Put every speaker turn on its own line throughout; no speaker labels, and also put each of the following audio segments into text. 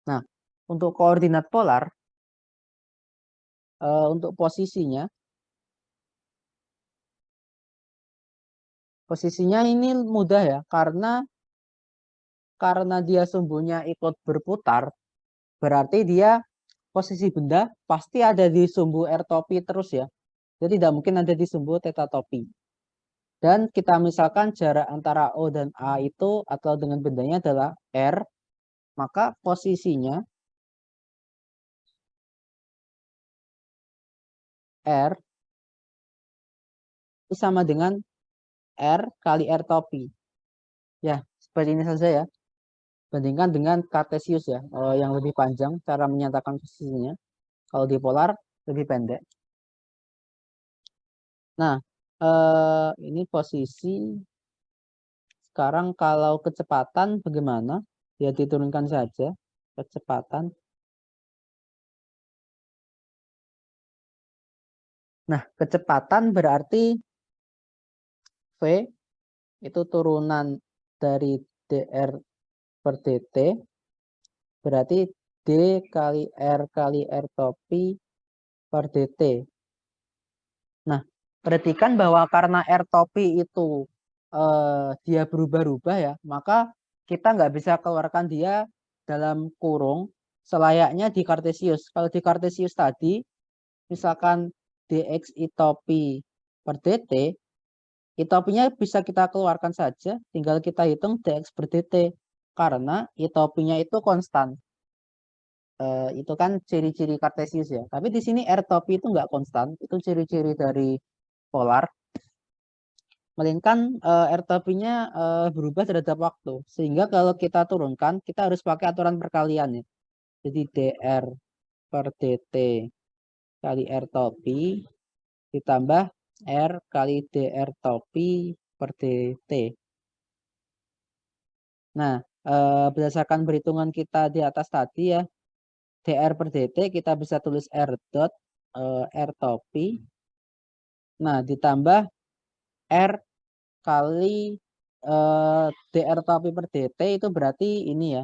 Nah, untuk koordinat polar, untuk posisinya ini mudah ya, karena dia sumbunya ikut berputar, berarti dia posisi benda pasti ada di sumbu R topi terus ya. Jadi tidak mungkin ada di sumbu theta topi. Dan kita misalkan jarak antara O dan A itu atau dengan bendanya adalah R, maka posisinya R itu sama dengan R kali R topi. Ya, seperti ini saja ya. Bandingkan dengan Cartesius ya, yang lebih panjang cara menyatakan posisinya. Kalau di polar lebih pendek. Nah, ini posisi. Sekarang kalau kecepatan bagaimana? Ya diturunkan saja kecepatan. Nah, kecepatan berarti V itu turunan dari dr per dt. Berarti D kali R topi per dt. Nah, perhatikan bahwa karena R topi itu dia berubah-ubah ya, maka kita nggak bisa keluarkan dia dalam kurung selayaknya di Cartesius. Kalau di Cartesius tadi, misalkan dx I topi per dt, I topinya bisa kita keluarkan saja, tinggal kita hitung dx per dt, karena I topinya itu konstan. Itu kan ciri-ciri Cartesius ya. Tapi di sini R topi itu nggak konstan, itu ciri-ciri dari polar. Melainkan R topinya berubah terhadap waktu. Sehingga kalau kita turunkan, kita harus pakai aturan perkalian ya. Jadi dr per dt kali R topi ditambah R kali dr topi per dt. Nah, berdasarkan perhitungan kita di atas tadi ya, dr per dt kita bisa tulis R dot R topi. Nah, ditambah R kali dr topi per dt itu berarti ini ya.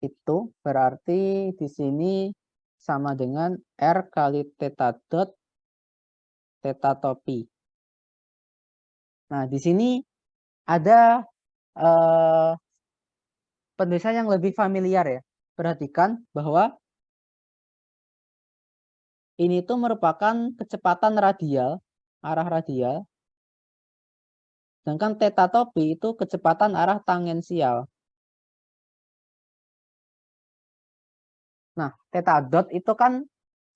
Itu berarti di sini sama dengan R kali theta dot theta topi. Nah, di sini ada penulisan yang lebih familiar ya. Perhatikan bahwa ini tuh merupakan kecepatan radial, arah radial. Sedangkan theta topi itu kecepatan arah tangensial. Nah, theta dot itu kan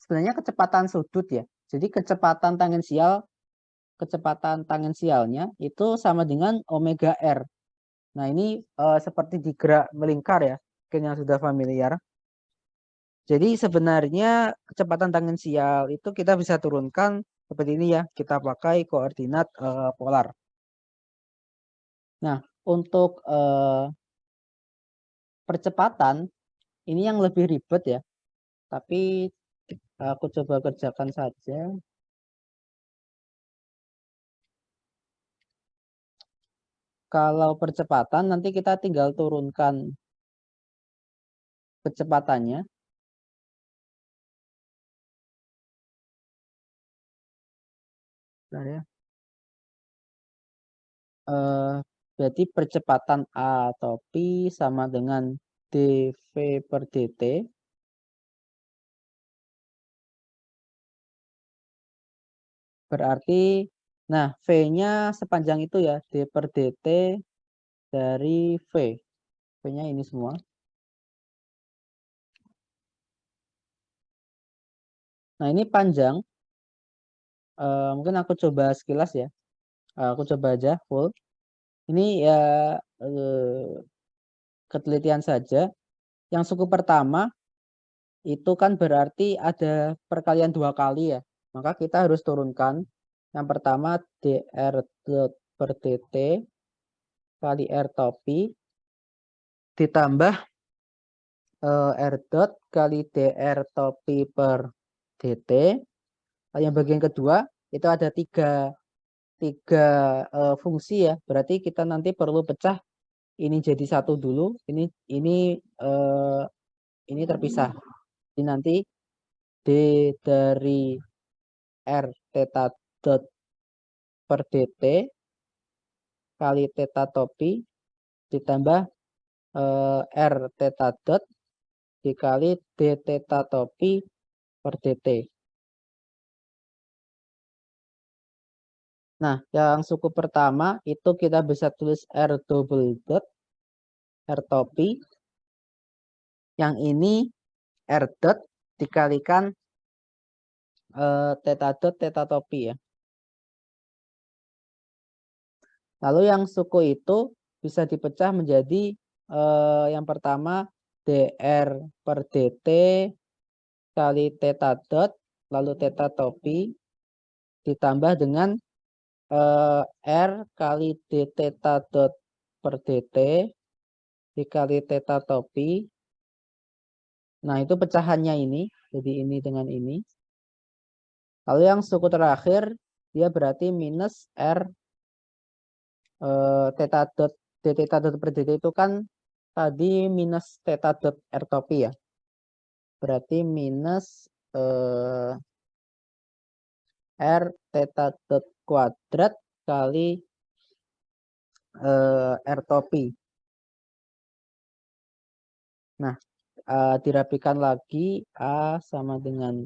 sebenarnya kecepatan sudut ya. Jadi kecepatan tangensialnya itu sama dengan omega R. Nah, ini seperti digerak melingkar ya, mungkin yang sudah familiar. Jadi sebenarnya kecepatan tangensial itu kita bisa turunkan seperti ini ya, kita pakai koordinat polar. Nah, untuk percepatan ini yang lebih ribet ya, tapi aku coba kerjakan saja. Kalau percepatan nanti kita tinggal turunkan kecepatannya. Nah, ya. Berarti percepatan A topi sama dengan dv per dt. Berarti, nah V-nya sepanjang itu ya, d per dt dari V. V-nya ini semua. Nah ini panjang. Mungkin aku coba sekilas ya. Aku coba aja full. Ini ya ketelitian saja. Yang suku pertama itu kan berarti ada perkalian 2 kali ya. Maka kita harus turunkan. Yang pertama dr per dt kali R topi ditambah R dot kali dr topi per dt. Yang bagian kedua itu ada 3 tiga fungsi ya, berarti kita nanti perlu pecah ini jadi satu dulu, ini terpisah. Jadi nanti D dari R theta dot per dt kali theta topi ditambah R theta dot dikali D theta topi per dt. Nah, yang suku pertama itu kita bisa tulis R double dot R topi. Yang ini R dot dikalikan theta dot theta topi ya. Lalu yang suku itu bisa dipecah menjadi yang pertama dr per dt kali theta dot lalu theta topi ditambah dengan r kali d theta dot per dt dikali theta topi. Nah, itu pecahannya ini. Jadi ini dengan ini. Lalu yang suku terakhir dia berarti minus r theta dot d theta dot per dt itu kan tadi minus theta dot r topi ya. Berarti minus r theta dot kuadrat kali r topi. Nah, dirapikan lagi A sama dengan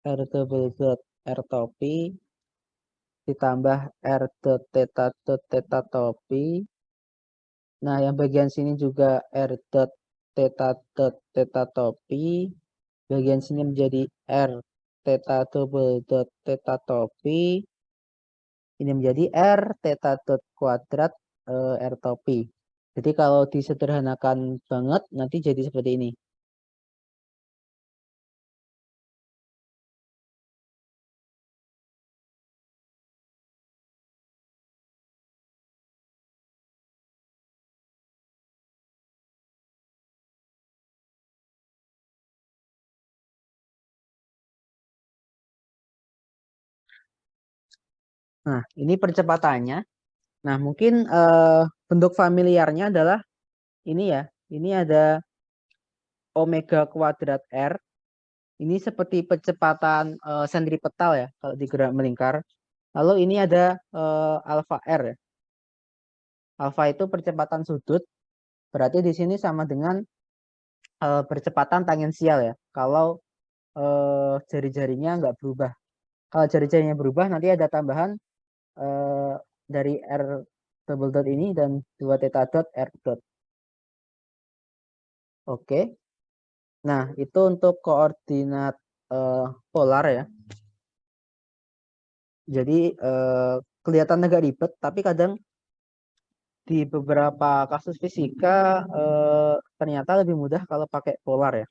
r double dot r topi ditambah r dot theta topi. Nah, yang bagian sini juga r dot theta topi. Bagian sini menjadi r theta double dot theta topi. Ini menjadi r theta dot kuadrat r topi. Jadi kalau disederhanakan banget nanti jadi seperti ini. Nah, ini percepatannya. Nah, mungkin bentuk familiarnya adalah ini ya. Ini ada omega kuadrat R. Ini seperti percepatan sentripetal ya kalau digerak melingkar. Lalu ini ada alfa R ya. Alfa itu percepatan sudut. Berarti di sini sama dengan percepatan tangensial ya. Kalau jari-jarinya nggak berubah. Kalau jari-jarinya berubah nanti ada tambahan dari R double dot ini dan 2 theta dot R dot. Oke. Nah, itu untuk koordinat polar ya. Jadi kelihatan agak ribet, tapi kadang di beberapa kasus fisika ternyata lebih mudah kalau pakai polar ya.